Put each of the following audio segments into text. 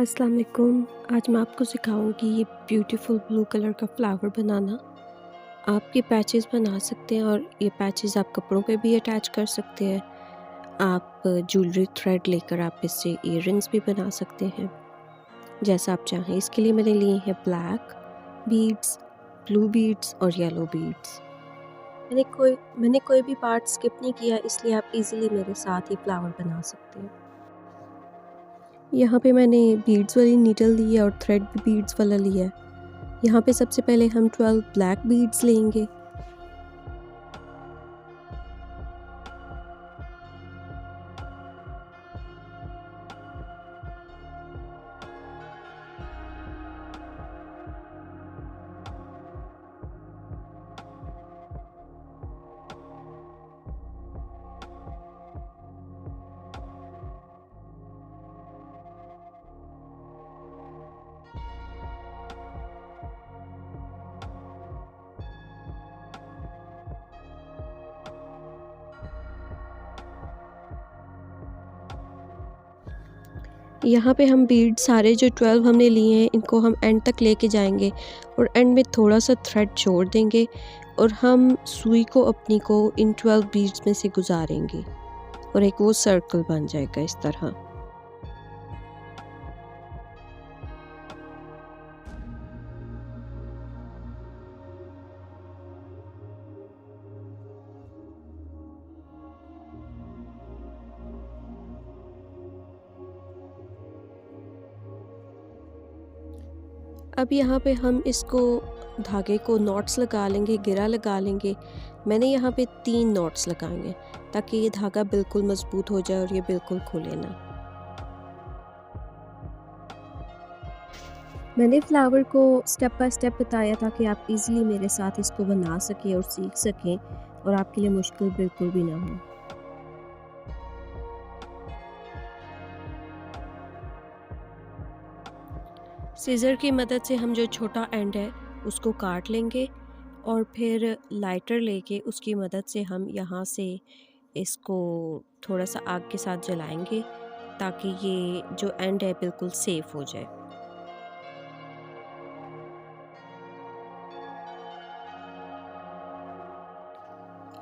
अस्सलाम वालेकुम। आज मैं आपको सिखाऊंगी ये ब्यूटीफुल ब्लू कलर का फ्लावर बनाना। आप ये पैचेस बना सकते हैं और ये पैचेस आप कपड़ों पे भी अटैच कर सकते हैं। आप ज्वेलरी थ्रेड लेकर आप इससे इयररिंग्स भी बना सकते हैं, जैसा आप चाहें। इसके लिए मैंने लिए हैं ब्लैक बीड्स, ब्लू बीड्स और येलो बीड्स। मैंने कोई भी पार्ट स्किप नहीं किया, इसलिए आप इजीली मेरे साथ ही फ्लावर बना सकते हैं। यहाँ पे मैंने बीड्स वाली नीडल ली है और थ्रेड भी बीड्स वाला लिया है। यहाँ पे सबसे पहले हम 12 ब्लैक बीड्स लेंगे। यहाँ पे हम बीड सारे जो 12 हमने लिए हैं इनको हम एंड तक लेके जाएंगे और एंड में थोड़ा सा थ्रेड छोड़ देंगे और हम सुई को अपनी को इन 12 बीड्स में से गुजारेंगे और एक वो सर्कल बन जाएगा इस तरह। अब यहाँ पे हम इसको धागे को नॉट्स लगा लेंगे, गिरा लगा लेंगे। मैंने यहाँ पे 3 नॉट्स लगाएंगे ताकि ये धागा बिल्कुल मजबूत हो जाए और ये बिल्कुल खुले ना। मैंने फ्लावर को स्टेप बाय स्टेप बताया ताकि आप इजीली मेरे साथ इसको बना सकें और सीख सकें और आपके लिए मुश्किल बिल्कुल भी ना हो। सीज़र की मदद से हम जो छोटा एंड है उसको काट लेंगे और फिर लाइटर लेके उसकी मदद से हम यहाँ से इसको थोड़ा सा आग के साथ जलाएंगे ताकि ये जो एंड है बिल्कुल सेफ हो जाए।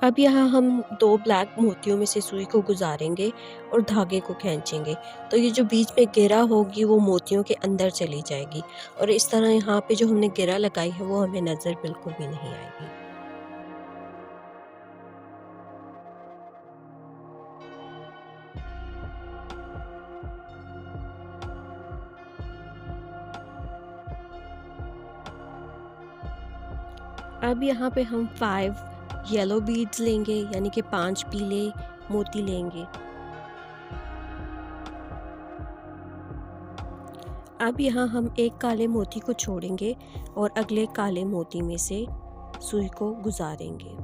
अब यहाँ हम 2 ब्लैक मोतियों में से सुई को गुजारेंगे और धागे को खींचेंगे, तो ये जो बीच में घेरा होगी वो मोतियों के अंदर चली जाएगी और इस तरह यहाँ पे जो हमने घेरा लगाई है वो हमें नज़र बिल्कुल भी नहीं आएगी। अब यहाँ पे हम 5 येलो बीड्स लेंगे, यानी कि 5 पीले मोती लेंगे। अब यहाँ हम एक काले मोती को छोड़ेंगे और अगले काले मोती में से सुई को गुजारेंगे।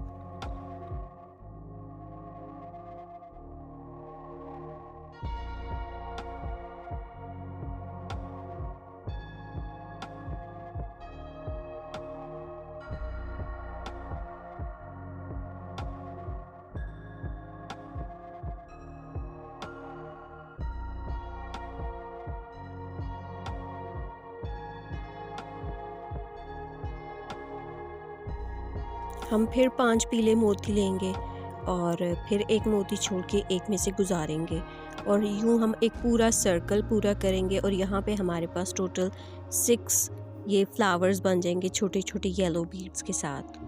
हम फिर 5 पीले मोती लेंगे और फिर एक मोती छोड़ के एक में से गुजारेंगे और यूँ हम एक पूरा सर्कल पूरा करेंगे और यहाँ पे हमारे पास टोटल 6 ये फ्लावर्स बन जाएंगे छोटे छोटे येलो बीड्स के साथ।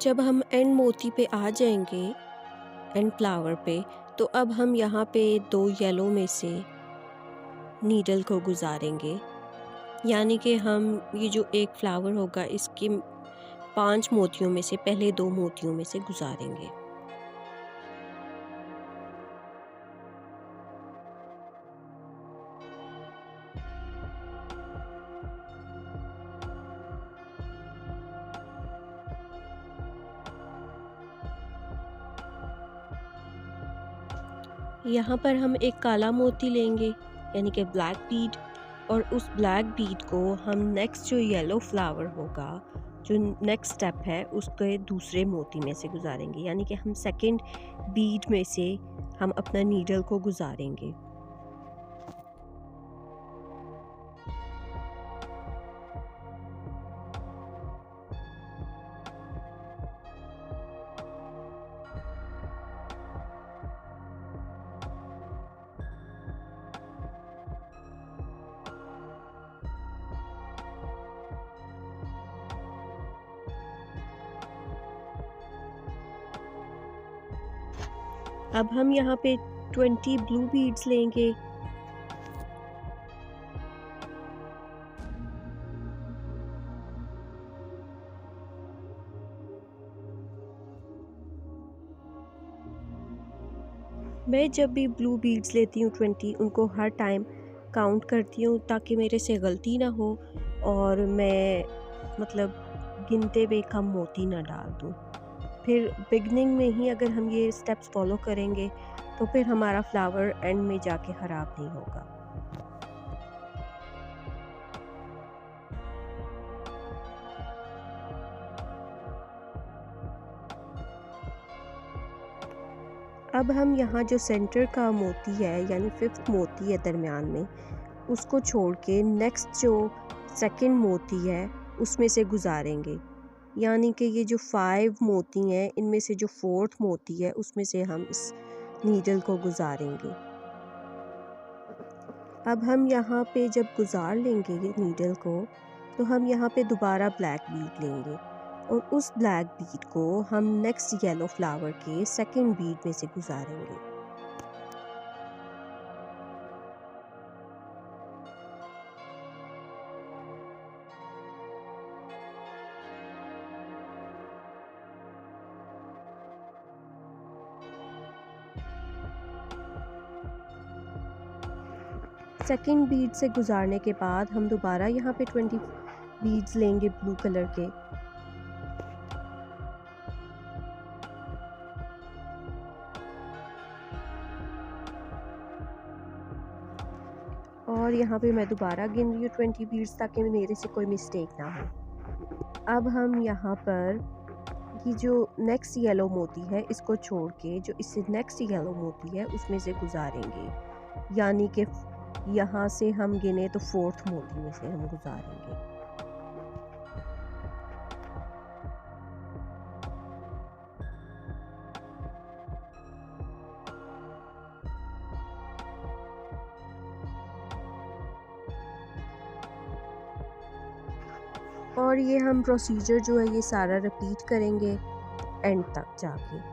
जब हम एंड मोती पे आ जाएंगे, एंड फ्लावर पे, तो अब हम यहाँ पे 2 येलो में से नीडल को गुजारेंगे। यानी कि हम ये जो एक फ्लावर होगा इसके 5 मोतियों में से पहले 2 मोतियों में से गुजारेंगे। यहाँ पर हम एक काला मोती लेंगे, यानी कि ब्लैक बीड, और उस ब्लैक बीड को हम नेक्स्ट जो येलो फ्लावर होगा, जो नेक्स्ट स्टेप है, उसके दूसरे मोती में से गुजारेंगे। यानी कि हम सेकंड बीड में से हम अपना नीडल को गुजारेंगे। अब हम यहाँ पे 20 ब्लू बीड्स लेंगे। मैं जब भी ब्लू बीड्स लेती हूँ 20, उनको हर टाइम काउंट करती हूँ ताकि मेरे से गलती ना हो और मैं मतलब गिनते हुए कम मोती ना डाल दूँ। फिर बिगनिंग में ही अगर हम ये स्टेप्स फॉलो करेंगे तो फिर हमारा फ्लावर एंड में जाके ख़राब नहीं होगा। अब हम यहाँ जो सेंटर का मोती है, यानी 5th मोती है दरमियान में, उसको छोड़ के नेक्स्ट जो सेकंड मोती है उसमें से गुजारेंगे। यानी कि ये जो 5 मोती हैं, इनमें से जो 4th मोती है उसमें से हम इस नीडल को गुजारेंगे। अब हम यहाँ पे जब गुजार लेंगे ये नीडल को, तो हम यहाँ पे दोबारा ब्लैक बीड लेंगे और उस ब्लैक बीड को हम नेक्स्ट येलो फ्लावर के सेकंड बीड में से गुजारेंगे। सेकंड बीड से गुजारने के बाद हम दोबारा यहाँ पे 20 बीड्स लेंगे ब्लू कलर के। और यहाँ पे मैं दोबारा गिन रही हूँ 20 बीड्स ताकि मेरे से कोई मिस्टेक ना हो। अब हम यहाँ पर ये जो नेक्स्ट येलो मोती है इसको छोड़ के जो इससे नेक्स्ट येलो मोती है उसमें से गुजारेंगे। यानी कि यहाँ से हम गिने तो 4th मोती में से हम गुजारेंगे। और ये हम प्रोसीजर जो है ये सारा रिपीट करेंगे एंड तक जाके।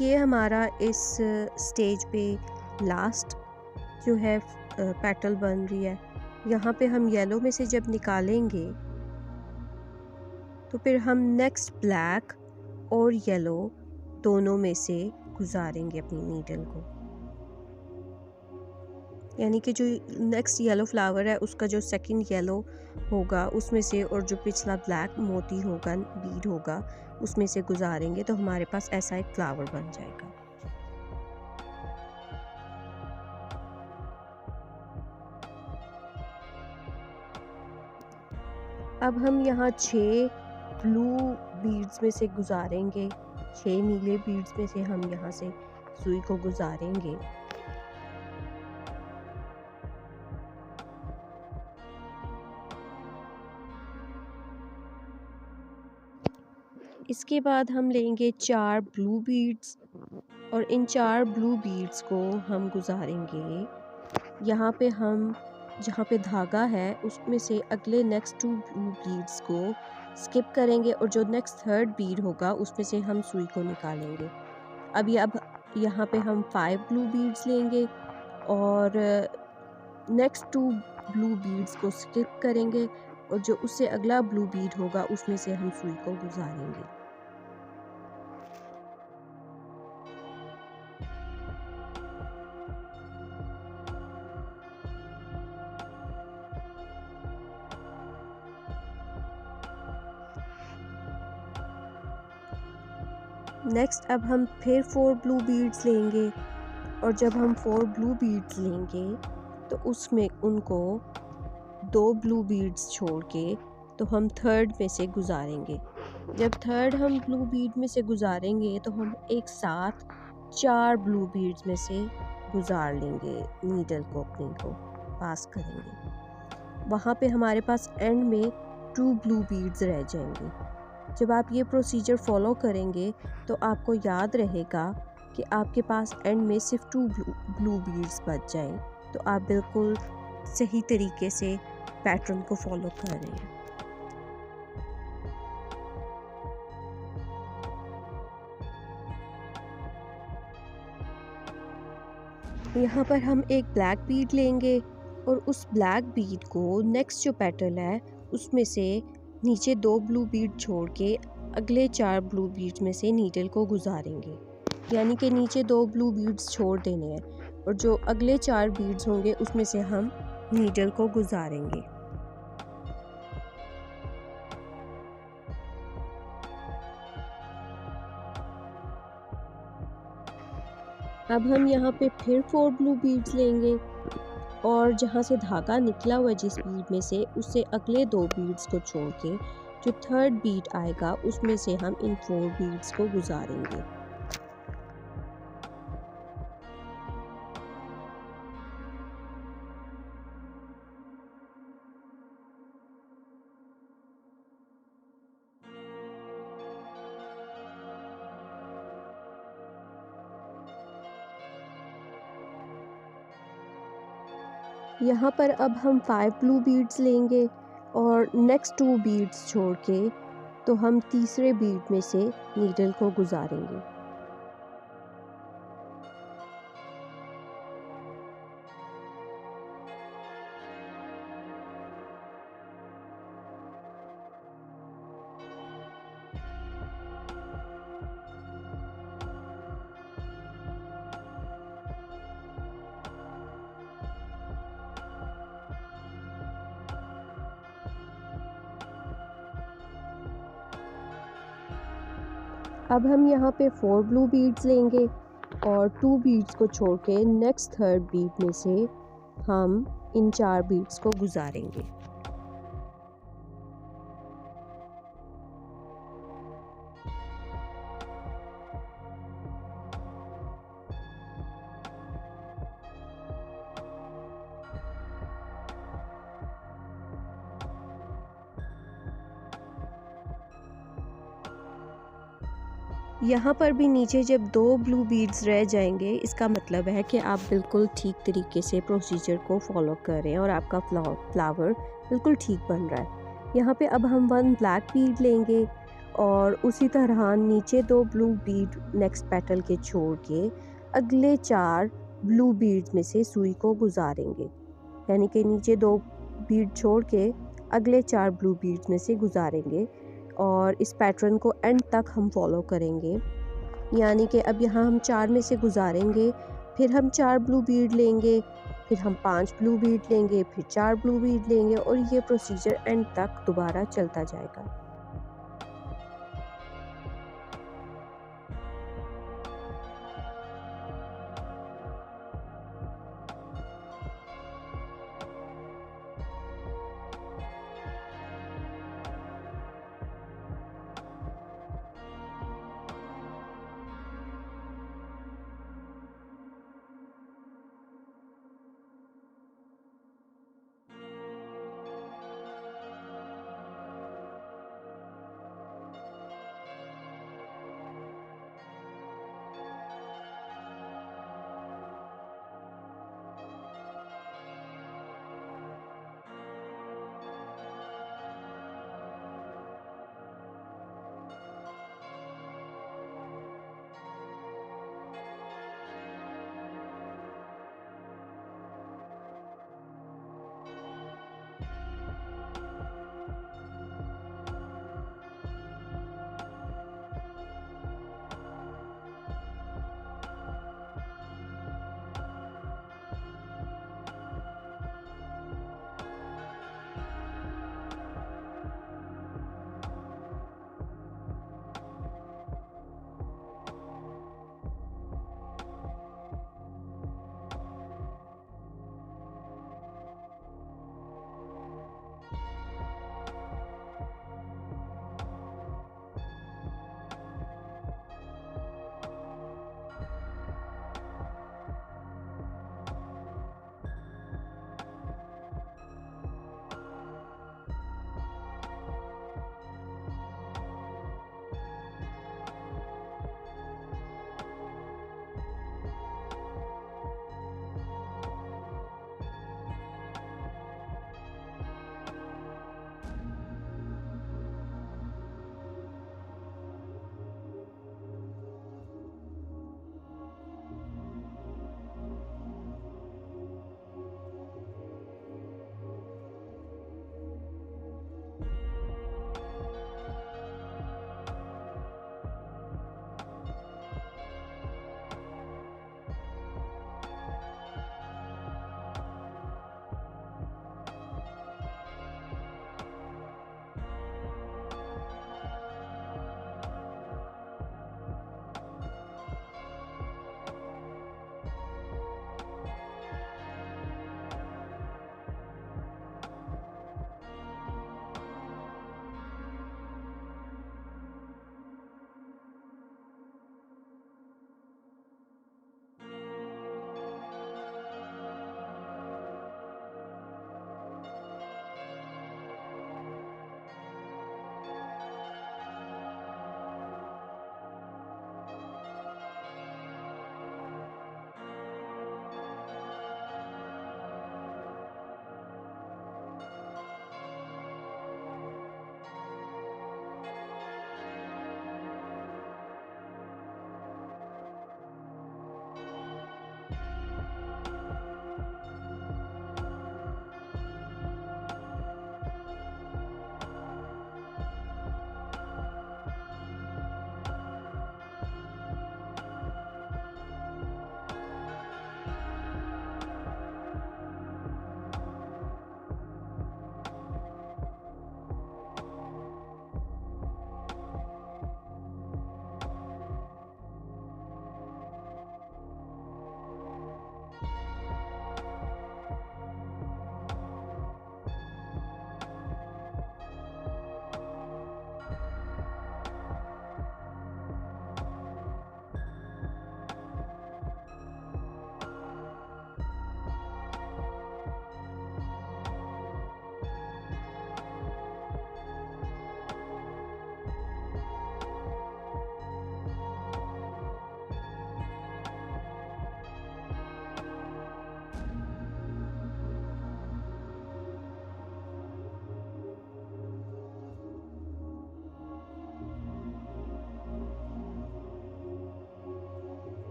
ये हमारा इस स्टेज पे लास्ट जो है पेटल बन रही है। यहाँ पे हम येलो में से जब निकालेंगे तो फिर हम नेक्स्ट ब्लैक और येलो दोनों में से गुजारेंगे अपनी नीडल को, यानी कि जो नेक्स्ट येलो फ्लावर है उसका जो सेकंड येलो होगा उसमें से, और जो पिछला ब्लैक मोती होगा, बीड होगा, उसमें से गुजारेंगे तो हमारे पास ऐसा एक फ्लावर बन जाएगा। अब हम यहाँ 6 ब्लू बीड्स में से गुजारेंगे, 6 नीले बीड्स में से हम यहाँ से सुई को गुजारेंगे। इसके बाद हम लेंगे 4 ब्लू बीड्स और इन 4 ब्लू बीड्स को हम गुजारेंगे। यहाँ पे हम जहाँ पे धागा है उसमें से अगले नेक्स्ट 2 ब्लू बीड्स को स्किप करेंगे और जो नेक्स्ट 3rd बीड होगा उसमें से हम सुई को निकालेंगे। अब यहाँ पे हम 5 ब्लू बीड्स लेंगे और नेक्स्ट 2 ब्लू बीड्स को स्किप करेंगे और जो उससे अगला ब्लू बीड होगा उसमें से हम सुई को गुजारेंगे। नेक्स्ट अब हम फिर 4 ब्लू बीड्स लेंगे और जब हम 4 ब्लू बीड्स लेंगे तो उसमें उनको 2 ब्लू बीड्स छोड़ के तो हम 3rd में से गुजारेंगे। जब 3rd हम ब्लू बीड में से गुजारेंगे तो हम एक साथ 4 ब्लू बीड्स में से गुजार लेंगे, नीडल को अपनी को पास करेंगे। वहाँ पे हमारे पास एंड में 2 ब्लू बीड्स रह जाएंगे। जब आप ये प्रोसीजर फॉलो करेंगे तो आपको याद रहेगा कि आपके पास एंड में सिर्फ 2 ब्लू बीड्स बच जाएं, तो आप बिल्कुल सही तरीके से पैटर्न को फॉलो कर रहे हैं। यहाँ पर हम एक ब्लैक बीड लेंगे और उस ब्लैक बीड को नेक्स्ट जो पेटल है उसमें से नीचे 2 ब्लू बीड छोड़ के अगले 4 ब्लू बीड्स में से नीडल को गुजारेंगे, यानी कि नीचे 2 ब्लू बीड्स छोड़ देने हैं और जो अगले 4 बीड्स होंगे उसमें से हम नीडल को गुजारेंगे। अब हम यहाँ पे फिर 4 ब्लू बीड्स लेंगे और जहाँ से धागा निकला हुआ है जिस बीड में से, उससे अगले 2 बीड्स को छोड़ के जो 3rd बीड आएगा उसमें से हम इन 4 बीड्स को गुजारेंगे। यहाँ पर अब हम 5 ब्लू बीड्स लेंगे और नेक्स्ट 2 बीड्स छोड़ के तो हम तीसरे बीड में से नीडल को गुजारेंगे। अब हम यहाँ पे 4 ब्लू बीड्स लेंगे और 2 बीड्स को छोड़ के नेक्स्ट 3rd बीड में से हम इन 4 बीड्स को गुजारेंगे। यहाँ पर भी नीचे जब 2 ब्लू बीड्स रह जाएंगे, इसका मतलब है कि आप बिल्कुल ठीक तरीके से प्रोसीजर को फॉलो कर रहे हैं और आपका फ्लावर बिल्कुल ठीक बन रहा है। यहाँ पे अब हम 1 ब्लैक बीड लेंगे और उसी तरह नीचे 2 ब्लू बीड नेक्स्ट पेटल के छोड़ के अगले 4 ब्लू बीड्स में से सुई को गुजारेंगे। यानी कि नीचे 2 बीड छोड़ के अगले 4 ब्लू बीड्स में से गुजारेंगे और इस पैटर्न को एंड तक हम फॉलो करेंगे। यानी कि अब यहाँ हम 4 में से गुजारेंगे, फिर हम 4 ब्लू बीड लेंगे, फिर हम 5 ब्लू बीड लेंगे, फिर 4 ब्लू बीड लेंगे और ये प्रोसीजर एंड तक दोबारा चलता जाएगा।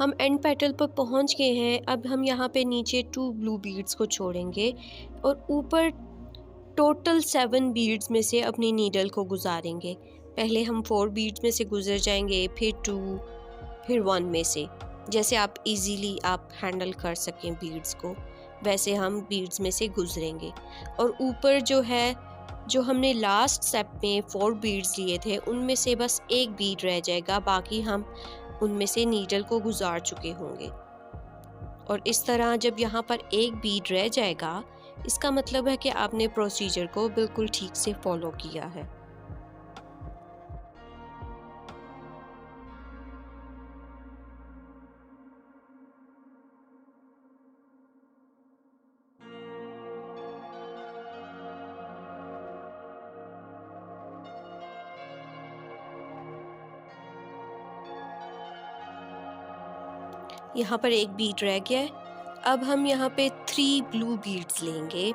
हम एंड पेटल पर पहुंच गए हैं। अब हम यहाँ पे नीचे 2 ब्लू बीड्स को छोड़ेंगे और ऊपर टोटल 7 बीड्स में से अपनी नीडल को गुजारेंगे। पहले हम 4 बीड्स में से गुजर जाएंगे, फिर 2, फिर 1 में से। जैसे आप इजीली आप हैंडल कर सकें बीड्स को, वैसे हम बीड्स में से गुजरेंगे। और ऊपर जो हमने लास्ट स्टेप में 4 बीड्स लिए थे, उनमें से बस एक बीड रह जाएगा, बाकी हम उनमें से नीडल को गुजार चुके होंगे। और इस तरह जब यहाँ पर एक बीड रह जाएगा, इसका मतलब है कि आपने प्रोसीजर को बिल्कुल ठीक से फॉलो किया है। यहाँ पर एक बीड रह गया है। अब हम यहाँ पे 3 ब्लू बीड्स लेंगे।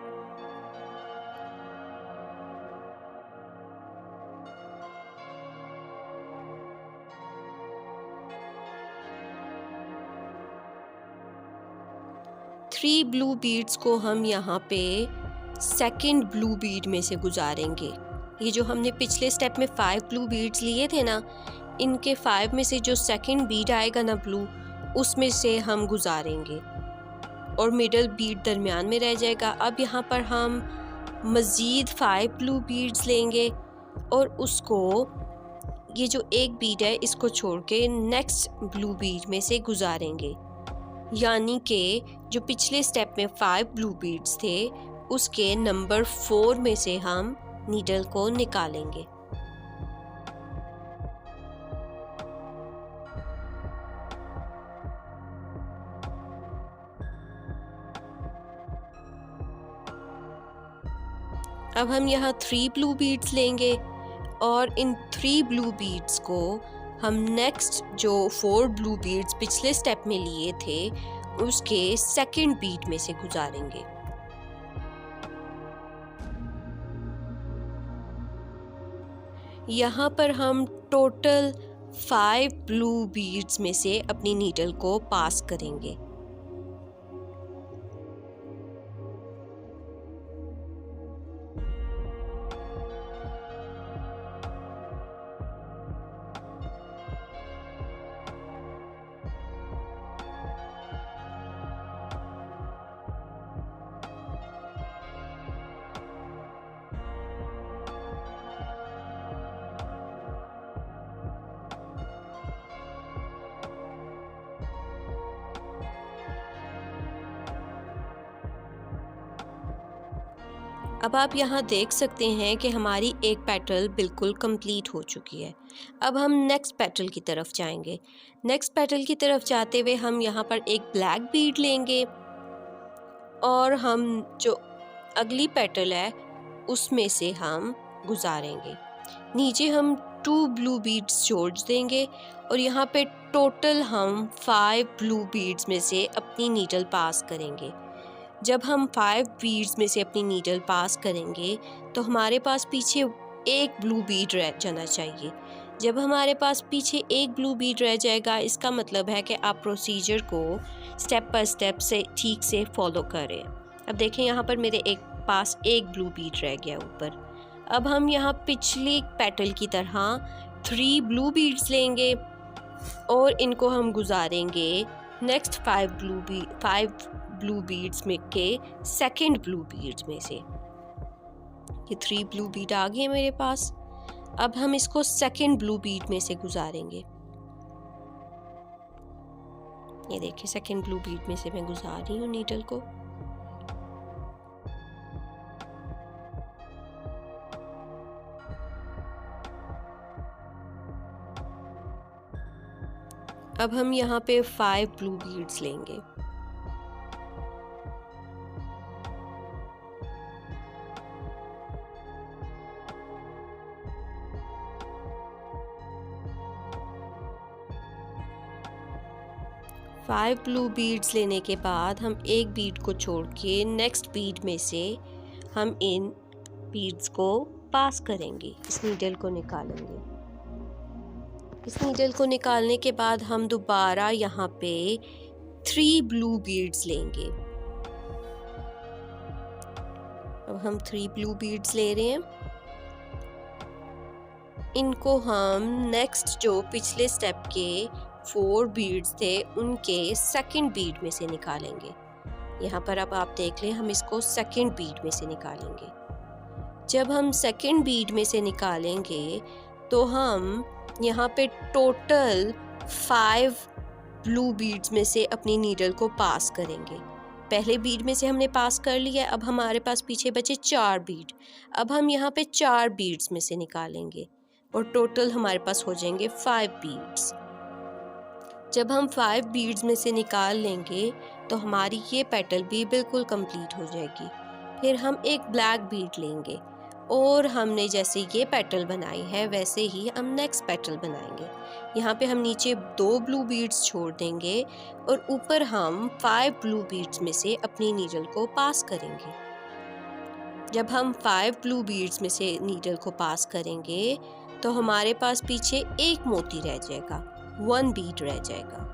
थ्री ब्लू बीड्स को हम यहाँ पे सेकंड ब्लू बीड में से गुजारेंगे। ये जो हमने पिछले स्टेप में 5 ब्लू बीड्स लिए थे ना, इनके 5 में से जो सेकंड बीड आएगा ना ब्लू, उसमें से हम गुजारेंगे और मिडल बीड दरमियान में रह जाएगा। अब यहाँ पर हम मज़ीद 5 ब्लू बीड्स लेंगे और उसको, ये जो एक बीड है, इसको छोड़ के नेक्स्ट ब्लू बीड में से गुजारेंगे। यानी कि जो पिछले स्टेप में 5 ब्लू बीड्स थे, उसके नंबर 4 में से हम नीडल को निकालेंगे। अब हम यहाँ 3 ब्लू बीड्स लेंगे और इन 3 ब्लू बीड्स को हम नेक्स्ट जो 4 ब्लू बीड्स पिछले स्टेप में लिए थे, उसके सेकंड बीड में से गुजारेंगे। यहाँ पर हम टोटल 5 ब्लू बीड्स में से अपनी नीडल को पास करेंगे। अब आप यहाँ देख सकते हैं कि हमारी एक पेटल बिल्कुल कंप्लीट हो चुकी है। अब हम नेक्स्ट पेटल की तरफ जाएंगे। नेक्स्ट पेटल की तरफ जाते हुए हम यहाँ पर एक ब्लैक बीड लेंगे और हम जो अगली पेटल है उसमें से हम गुजारेंगे। नीचे हम 2 ब्लू बीड्स जोड़ देंगे और यहाँ पे टोटल हम 5 ब्लू बीड्स में से अपनी नीडल पास करेंगे। जब हम 5 बीड्स में से अपनी नीडल पास करेंगे तो हमारे पास पीछे एक ब्लू बीड रह जाना चाहिए। जब हमारे पास पीछे एक ब्लू बीड रह जाएगा, इसका मतलब है कि आप प्रोसीजर को स्टेप बाय स्टेप से ठीक से फॉलो करें। अब देखें, यहाँ पर मेरे पास एक ब्लू बीड रह गया ऊपर। अब हम यहाँ पिछली पेटल की तरह 3 ब्लू बीड्स लेंगे और इनको हम गुजारेंगे नेक्स्ट 5 ब्लू बीड्स में के सेकंड ब्लू बीड्स में से। ये 3 ब्लू बीड आ गए मेरे पास। अब हम इसको सेकंड ब्लू बीड में से गुजारेंगे। ये देखिए, सेकंड ब्लू बीड में से मैं गुजार रही हूँ नीडल को। अब हम यहाँ पे 5 ब्लू बीड्स लेंगे। फाइव ब्लू बीड्स लेने के बाद हम एक बीड को छोड़ के नेक्स्ट बीड में से हम इन बीड्स को पास करेंगे, इस नीडल को निकालेंगे। इस नीडल को निकालने के बाद हम दोबारा यहाँ पे 3 ब्लू बीड्स लेंगे। अब हम 3 ब्लू बीड्स ले रहे हैं। इनको हम नेक्स्ट जो पिछले स्टेप के 4 बीड्स थे उनके सेकंड बीड में से निकालेंगे। यहाँ पर अब आप देख लें, हम इसको सेकंड बीड में से निकालेंगे। जब हम सेकंड बीड में से निकालेंगे तो हम यहाँ पे टोटल 5 ब्लू बीड्स में से अपनी नीडल को पास करेंगे। पहले बीड में से हमने पास कर लिया, अब हमारे पास पीछे बचे 4 बीड। अब हम यहाँ पे 4 बीड्स में से निकालेंगे और टोटल हमारे पास हो जाएंगे 5 बीड्स। जब हम 5 बीड्स में से निकाल लेंगे तो हमारी ये पेटल भी बिल्कुल कंप्लीट हो जाएगी। फिर हम एक ब्लैक बीड लेंगे और हमने जैसे ये पेटल बनाई है वैसे ही हम नेक्स्ट पेटल बनाएंगे। यहाँ पे हम नीचे 2 ब्लू बीड्स छोड़ देंगे और ऊपर हम 5 ब्लू बीड्स में से अपनी नीडल को पास करेंगे। जब हम 5 ब्लू बीड्स में से नीडल को पास करेंगे तो हमारे पास पीछे एक मोती रह जाएगा, 1 बीड रह जाएगा।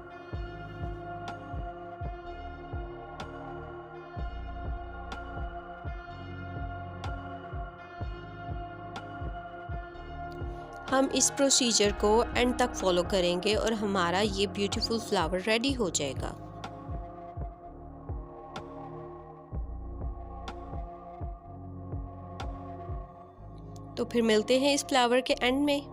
हम इस प्रोसीजर को एंड तक फॉलो करेंगे और हमारा ये ब्यूटीफुल फ्लावर रेडी हो जाएगा। तो फिर मिलते हैं इस फ्लावर के एंड में।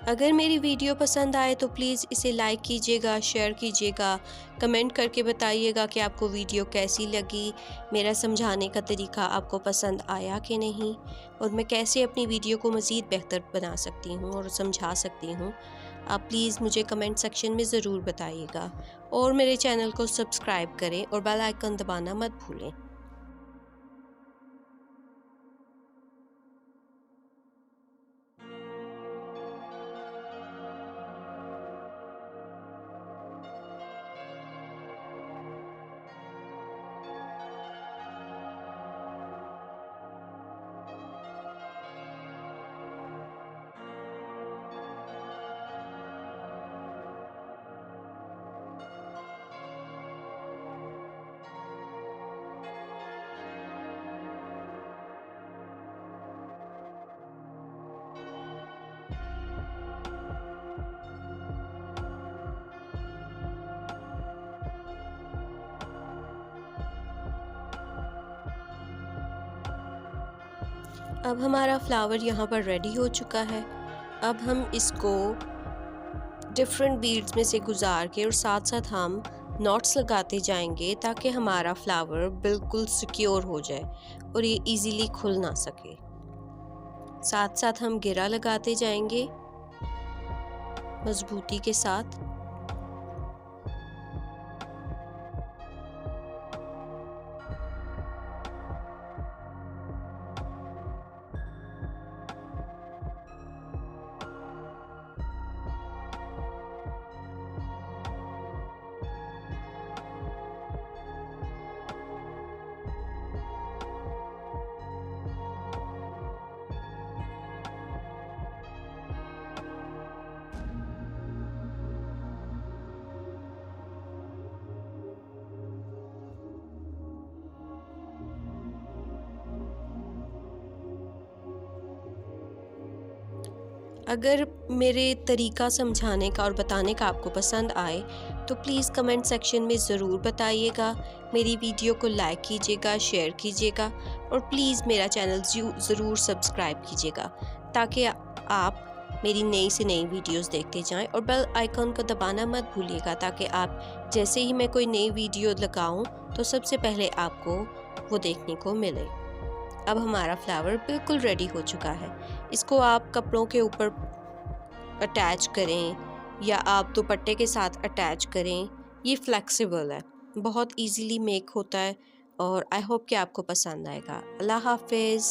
अगर मेरी वीडियो पसंद आए तो प्लीज़ इसे लाइक कीजिएगा, शेयर कीजिएगा, कमेंट करके बताइएगा कि आपको वीडियो कैसी लगी, मेरा समझाने का तरीका आपको पसंद आया कि नहीं, और मैं कैसे अपनी वीडियो को मज़ीद बेहतर बना सकती हूँ और समझा सकती हूँ। आप प्लीज़ मुझे कमेंट सेक्शन में ज़रूर बताइएगा और मेरे चैनल को सब्सक्राइब करें और बेल आइकन दबाना मत भूलें। अब हमारा फ्लावर यहाँ पर रेडी हो चुका है। अब हम इसको डिफरेंट बीड्स में से गुजार के और साथ साथ हम नॉट्स लगाते जाएंगे ताकि हमारा फ्लावर बिल्कुल सिक्योर हो जाए और ये इजीली खुल ना सके। साथ साथ हम घेरा लगाते जाएंगे मजबूती के साथ। अगर मेरे तरीका समझाने का और बताने का आपको पसंद आए तो प्लीज़ कमेंट सेक्शन में ज़रूर बताइएगा। मेरी वीडियो को लाइक कीजिएगा, शेयर कीजिएगा और प्लीज़ मेरा चैनल ज़रूर सब्सक्राइब कीजिएगा ताकि आप मेरी नई से नई वीडियोस देखते जाएं और बेल आइकन को दबाना मत भूलिएगा ताकि आप जैसे ही मैं कोई नई वीडियो लगाऊं तो सबसे पहले आपको वो देखने को मिले। अब हमारा फ्लावर बिल्कुल रेडी हो चुका है। इसको आप कपड़ों के ऊपर अटैच करें या आप दुपट्टे के साथ अटैच करें, ये फ्लेक्सिबल है, बहुत इजीली मेक होता है और आई होप कि आपको पसंद आएगा। अल्लाह हाफिज़।